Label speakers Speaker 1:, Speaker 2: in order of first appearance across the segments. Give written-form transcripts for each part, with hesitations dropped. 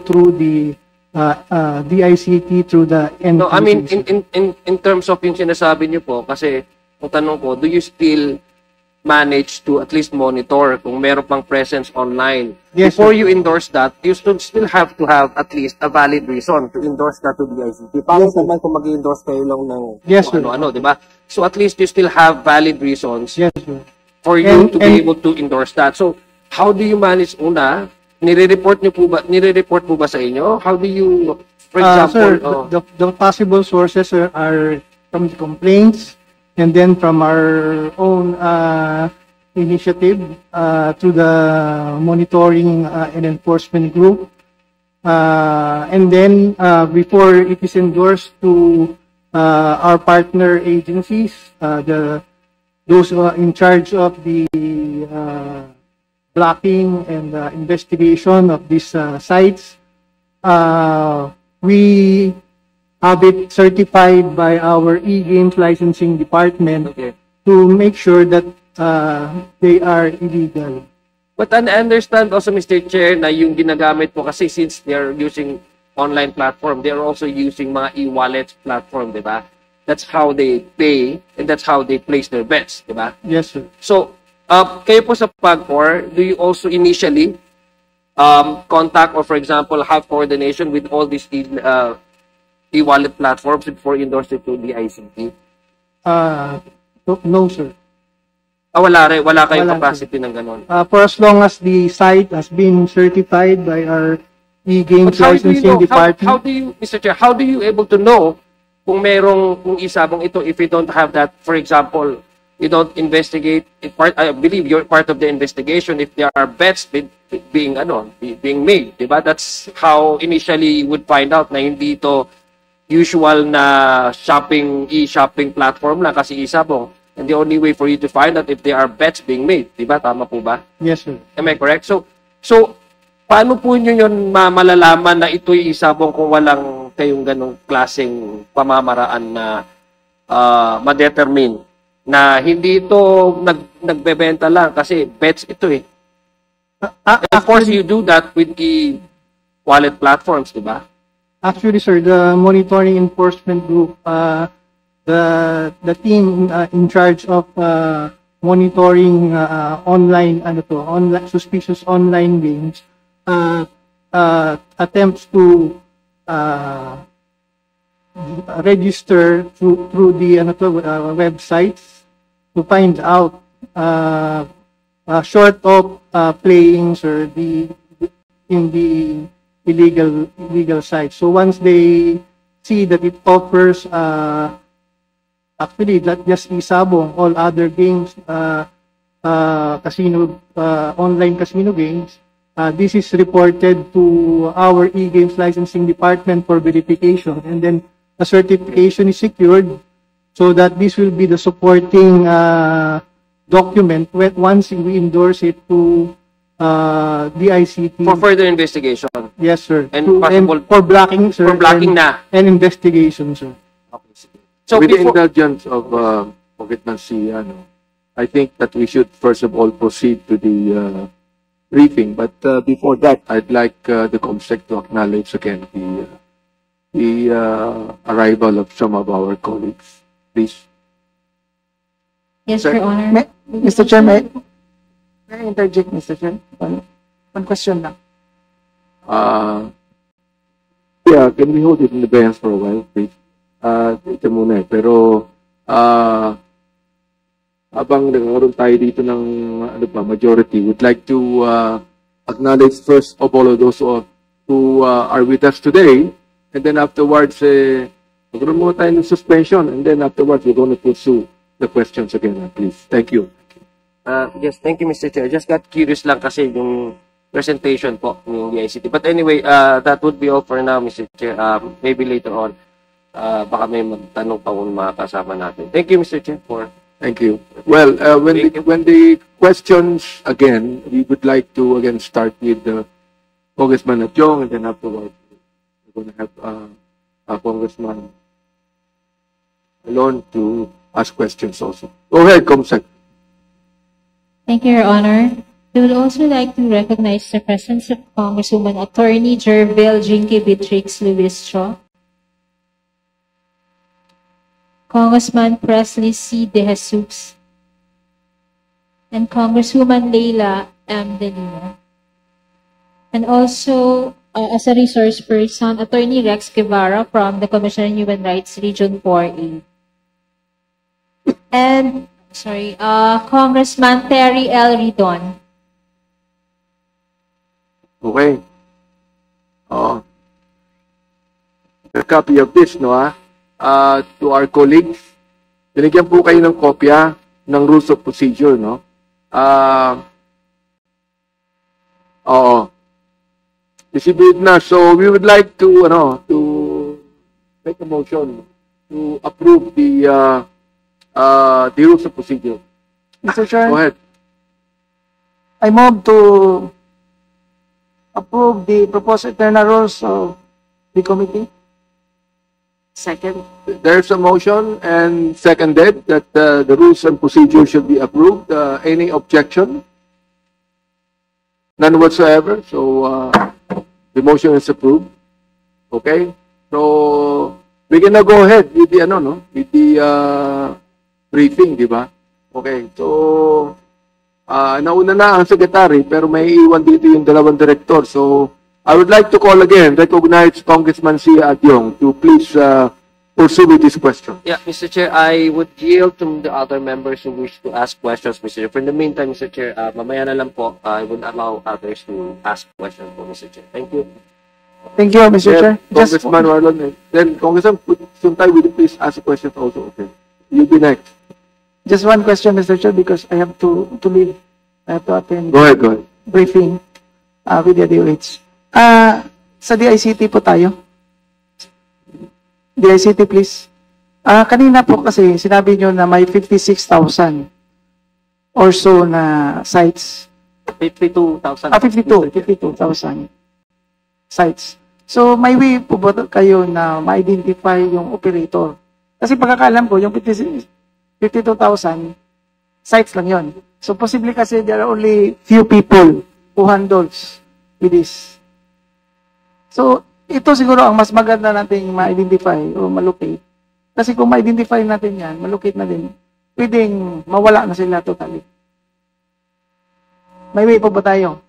Speaker 1: through the DICT through the end.
Speaker 2: No, I mean, in terms of yung sinasabi niyo po, kasi ang tanong ko, do you still manage to at least monitor kung meron pang presence online?
Speaker 1: Yes,
Speaker 2: Before
Speaker 1: sir.
Speaker 2: you endorse that, you still have to have at least a valid reason to endorse that to DICT. Paano naman kung mag-endorse kayo lang ng
Speaker 1: Yes, sir.
Speaker 2: ano-ano, di ba? So at least you still have valid reasons
Speaker 1: Yes, sir.
Speaker 2: for you to be able to endorse that. So how do you manage una? Nire-report po ba sa inyo? How do you, for example,
Speaker 1: Sir, the possible sources are from the complaints, and then from our own initiative through the monitoring and enforcement group. And then before it is endorsed to our partner agencies, those in charge of the blocking and investigation of these sites, we have it certified by our e-games licensing department to make sure that they are illegal.
Speaker 2: But I understand also, Mr. Chair, na yung ginagamit po kasi since they're using online platform, they're also using mga e-wallet platform, di ba? That's how they pay and that's how they place their bets, di ba?
Speaker 1: Yes, sir.
Speaker 2: So, kayo po sa PAGCOR, do you also initially contact or, for example, have coordination with all these e-wallet platforms before endorsing to the ICT?
Speaker 1: No, sir.
Speaker 2: Wala kayong
Speaker 1: Wala,
Speaker 2: capacity ng ganon.
Speaker 1: For as long as the site has been certified by our e-games licensing department.
Speaker 2: How do you, Mr. Chair, how do you able to know kung merong isabong ito if you don't have that, for example, you don't investigate, I believe you're part of the investigation if there are bets being made, diba? That's how initially you would find out na hindi ito usual na e-shopping platform lang kasi isabong. And the only way for you to find out if there are bets being made, diba? Tama po ba?
Speaker 1: Yes, sir.
Speaker 2: Am I correct? So paano po nyo yun malalaman na ito'y isabong kung walang kayong ganong klaseng pamamaraan na ma-determine na hindi ito nagbebenta lang kasi bets ito eh. Of course, you do that with the wallet platforms, di ba?
Speaker 1: Actually, sir, the monitoring enforcement group, the team in charge of monitoring online suspicious online games attempts to register through the websites to find out short of playing, sir, in the illegal site. So once they see that it offers actually not just isabong, all other games, casino, online casino games, this is reported to our e-games licensing department for verification, and then a certification is secured so that this will be the supporting document once we endorse it to the ICT.
Speaker 2: For further investigation?
Speaker 1: Yes, sir.
Speaker 2: And possible
Speaker 1: for blocking, sir.
Speaker 2: For blocking
Speaker 1: and investigation, sir.
Speaker 2: Okay. So
Speaker 3: with the indulgence of Congressman C, I think that we should first of all proceed to the briefing. But before that, I'd like the COMSEC to acknowledge again the arrival of some of our colleagues. Please.
Speaker 4: Yes, Your Honor.
Speaker 5: Mr. Chair, may I interject, Mr. Chair? One question lang.
Speaker 3: Yeah, can we hold it in the bench for a while, please? Ito muna eh. Pero, habang nagkaroon tayo dito ng majority, would like to acknowledge first of all of those who are with us today, and then afterwards, magkaroon muna tayo ng suspension, and then afterwards, we're going to pursue the questions again, please. Thank you.
Speaker 2: Yes, thank you, Mr. Chair. Just got curious lang kasi yung presentation po ng ICT. But anyway, that would be all for now, Mr. Chair. Maybe later on, baka may magtanong pa kung mga kasama natin. Thank you, Mr. Chair, for...
Speaker 3: Thank you. Well, when the questions, again, we would like to, again, start with Congressman Atchong, and then afterwards, we're going to have Congressman Alon to ask questions also. Go ahead, Comsec.
Speaker 4: Thank you, Your Honor. We would also like to recognize the presence of Congresswoman Attorney Jerville Jinky Beatrix Lewis Shaw, Congressman Presley C. De Jesus, and Congresswoman Leila M. Delina. And also, as a resource person, Attorney Rex Guevara from the Commission on Human Rights Region 4A. And, Congressman Terry L. Ridon.
Speaker 3: Okay. Oh. A copy of this, no, to our colleagues. Binigyan po kayo ng kopya ng rules of procedure, no? Distributed na. So we would like to, to make a motion to approve the rules of procedure.
Speaker 5: Mr. Chair,
Speaker 3: Go ahead.
Speaker 5: I move to approve the proposed internal rules of the committee.
Speaker 2: Second.
Speaker 3: There's a motion and seconded that the rules and procedure should be approved. Any objection? None whatsoever. So the motion is approved. Okay. So we can now go ahead with the with the briefing, di ba? Okay. So nauna na ang secretary pero may iwan dito yung dalawang director. So I would like to call again, recognize Congressman Sia Adyong to please pursue with this question.
Speaker 2: Yeah, Mr. Chair, I would yield to the other members who wish to ask questions, Mr. Chair. For the meantime, Mr. Chair, mamaya na lang po, I would allow others to ask questions po, Mr. Chair. Thank you.
Speaker 5: Thank you, Mr. Chair.
Speaker 3: Congressman Marlon. Then Congressman Suntay, will you please ask a question also? Okay. You'll be next.
Speaker 5: Just one question, Mr. Chair, because I have to leave. I have to attend
Speaker 3: Go ahead.
Speaker 5: briefing with the DOH. Sa DICT po tayo. DICT, please. Kanina po kasi sinabi nyo na may 56,000 or so na sites.
Speaker 2: 52,000.
Speaker 5: 52,000 sites. So, may way po ba kayo na ma-identify yung operator? Kasi pagkakalam ko, yung 52,000 sites lang yon. So, possibly kasi there are only few people who handles with this. So, ito siguro ang mas maganda nating ma-identify o ma-locate. Kasi kung ma-identify natin yan, ma-locate na din, pwedeng mawala na sila totally. May way po ba tayo?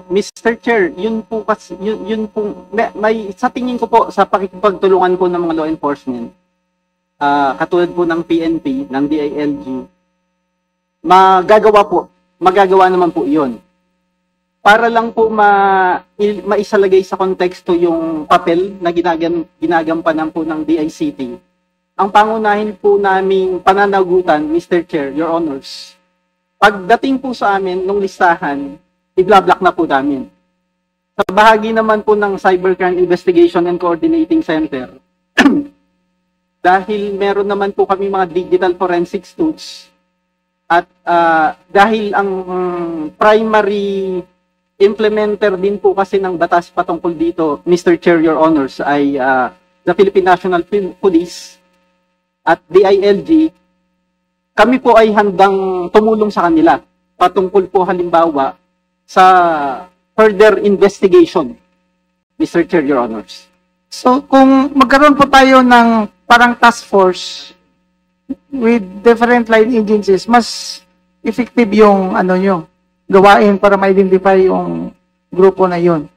Speaker 6: Mr. Chair, yun po kasi yun po may sa tingin ko po sa pakikipagtulungan po ng mga law enforcement, katulad po ng PNP, ng DILG, magagawa naman po 'yon. Para lang po maisalagay sa konteksto yung papel na ginagampanan po ng DICT. Ang pangunahin po naming pananagutan, Mr. Chair, Your Honors, pagdating po sa amin nung listahan, i-block na po namin. Sa bahagi naman po ng Cybercrime Investigation and Coordinating Center, dahil meron naman po kami mga digital forensics tools, at dahil ang primary implementer din po kasi ng batas patungkol dito, Mr. Chair, Your Honors, ay the Philippine National Police at DILG, kami po ay handang tumulong sa kanila patungkol po halimbawa sa further investigation, Mr. Chair, Your Honors.
Speaker 5: So, kung magkaroon po tayo ng parang task force with different line agencies, mas effective yung gawain para ma-identify yung grupo na yun.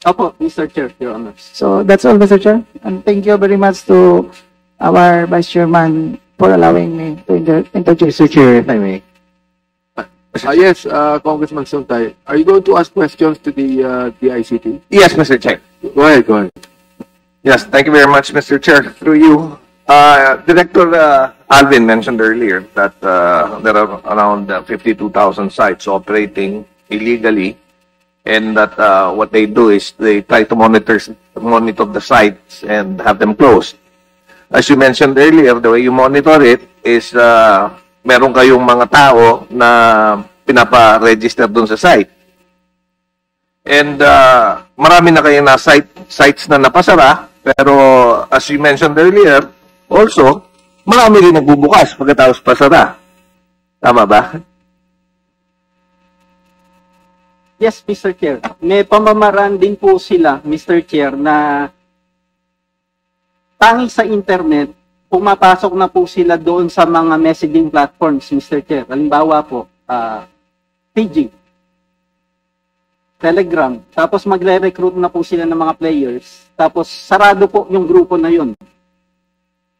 Speaker 6: Opo, Mr. Chair, Your Honors.
Speaker 5: So, that's all, Mr. Chair. And thank you very much to our Vice Chairman for allowing me to interject.
Speaker 7: Mr. Chair, if I may.
Speaker 3: Yes, Congressman Suntay. Are you going to ask questions to the ICT?
Speaker 7: Yes, Mr. Chair.
Speaker 3: Go ahead.
Speaker 7: Yes, thank you very much, Mr. Chair. Through you, Director Alvin mentioned earlier that there are around 52,000 sites operating illegally, and that what they do is they try to monitor the sites and have them closed. As you mentioned earlier, the way you monitor it is meron kayong mga tao na pinapa-register doon sa site. And marami na kayong sites na napasara, pero as you mentioned earlier, also, marami rin nagbubukas pagkatapos pasara. Tama ba?
Speaker 6: Yes, Mr. Chair. May pamamaraan din po sila, Mr. Chair, na tangi sa internet, pumapasok na po sila doon sa mga messaging platforms, Mr. Chair. Halimbawa po, PG, Telegram. Tapos magre-recruit na po sila ng mga players. Tapos sarado po yung grupo na yun.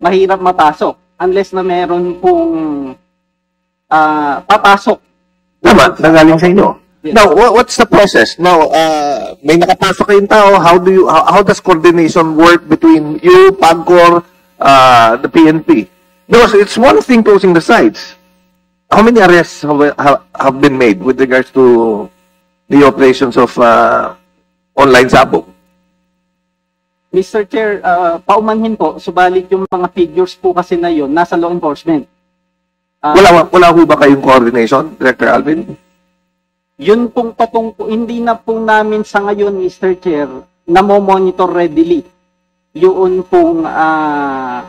Speaker 6: Mahirap mapasok unless na meron pong papasok.
Speaker 7: Tama, nagaling sa inyo. Now, what's the process? Now, may nakapasok kayong tao. How does coordination work between you, PAGCOR, the PNP? Because it's one thing closing the sites. How many arrests have been made with regards to the operations of online sabog?
Speaker 6: Mr. Chair, paumanhin po, subalit yung mga figures po kasi na yun, nasa law enforcement.
Speaker 7: Wala ho ba kayong coordination, Director Alvin?
Speaker 6: Yun pong hindi na po namin sa ngayon, Mr. Chair, namo-monitor readily yun pong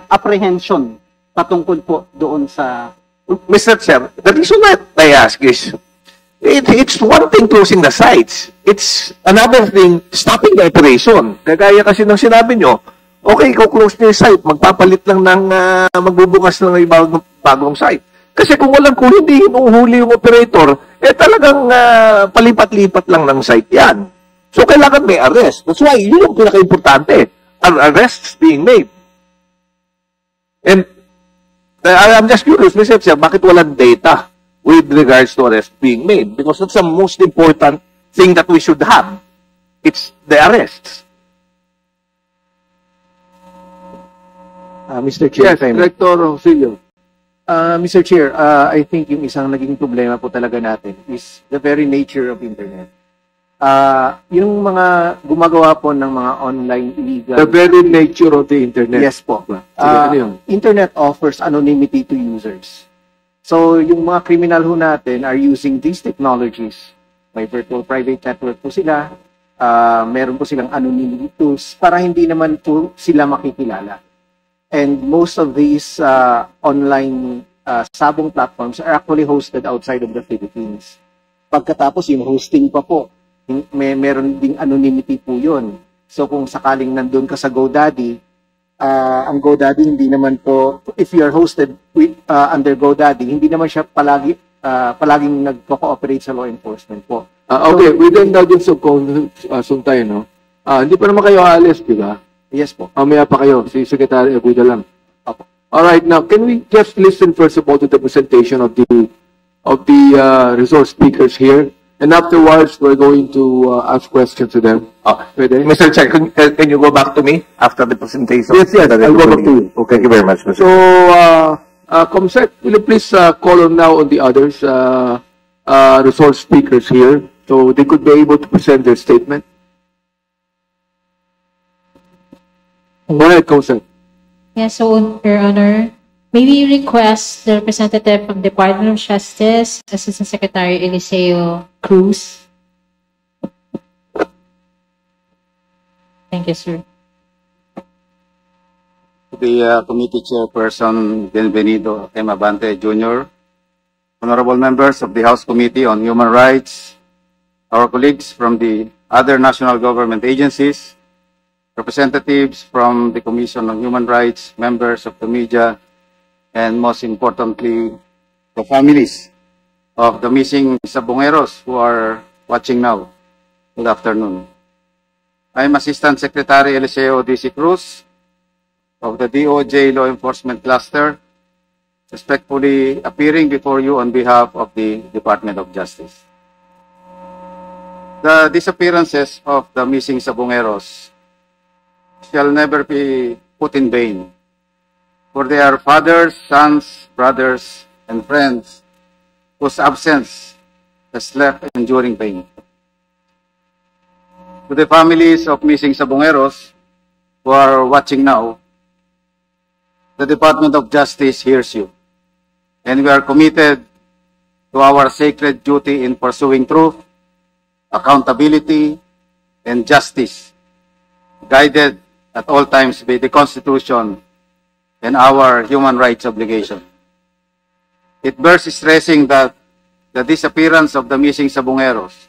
Speaker 6: apprehension patungkol po doon sa...
Speaker 7: Mr. Chair, the reason that I ask is, it's one thing closing the sites. It's another thing stopping the operation. Kagaya kasi ng sinabi nyo, okay, close nyo yung site, magpapalit lang ng, magbubukas lang ng bagong site. Kasi kung hindi hinuhuli yung operator, talagang palipat-lipat lang ng site yan. So, kailangan may arrest. That's why, yun yung pinaka-importante. Arrests being made. And, I'm just curious, Mr. Chair, bakit walang data with regards to arrest being made? Because that's the most important thing that we should have. It's the arrests.
Speaker 8: Mr. Chair,
Speaker 3: Yes, Director Rosilio.
Speaker 8: Mr. Chair, I think yung isang naging problema po talaga natin is the very nature of internet. Yung mga gumagawa po ng mga online illegal...
Speaker 3: The very nature of the internet.
Speaker 8: Yes po.
Speaker 3: Sige, ano yun?
Speaker 8: Internet offers anonymity to users. So, yung mga criminal ho natin are using these technologies. May virtual private network po sila. Meron po silang anonymity tools para hindi naman po sila makikilala. And most of these online sabong platforms are actually hosted outside of the Philippines. Pagkatapos yung hosting pa po, meron ding anonymity po yun. So kung sakaling nandun ka sa GoDaddy, ang GoDaddy hindi naman po, if you are hosted with, under GoDaddy, hindi naman siya palaging nagko-cooperate sa law enforcement po.
Speaker 3: Okay, with the indulgence of consent tayo, no? Hindi pa naman kayo aalis, di ba?
Speaker 8: Yes po.
Speaker 3: Mamaya pa kayo, si Secretary Aguda lang.
Speaker 8: Opo.
Speaker 3: Alright, now, can we just listen first of all to the presentation of the resource speakers here? And afterwards, we're going to ask questions to them. Pwede?
Speaker 7: Mr. Chair, can you go back to me after the presentation?
Speaker 3: Yes, I'll go back to you.
Speaker 7: Okay. Thank you very much, Mr.
Speaker 3: So, Comsec, will you please call on now on the others resource speakers here so they could be able to present their statement? Go ahead, Comsec.
Speaker 4: Yes, so, Your Honor, may we request the representative from Department of Justice, Assistant Secretary Eliseo Cruz. Thank you, sir.
Speaker 9: The committee chairperson, Benvenido M. Abante Jr., honorable members of the House Committee on Human Rights, our colleagues from the other national government agencies, representatives from the Commission on Human Rights, members of the media, and most importantly, the families of the missing Sabongeros who are watching now. Good afternoon. I'm Assistant Secretary Eliseo D.C. Cruz of the DOJ Law Enforcement Cluster, respectfully appearing before you on behalf of the Department of Justice. The disappearances of the missing Sabongeros shall never be put in vain, for they are fathers, sons, brothers, and friends whose absence has left enduring pain. To the families of missing Sabongeros who are watching now, the Department of Justice hears you, and we are committed to our sacred duty in pursuing truth, accountability, and justice, guided at all times by the Constitution and our human rights obligation. It bears stressing that the disappearance of the missing Sabongeros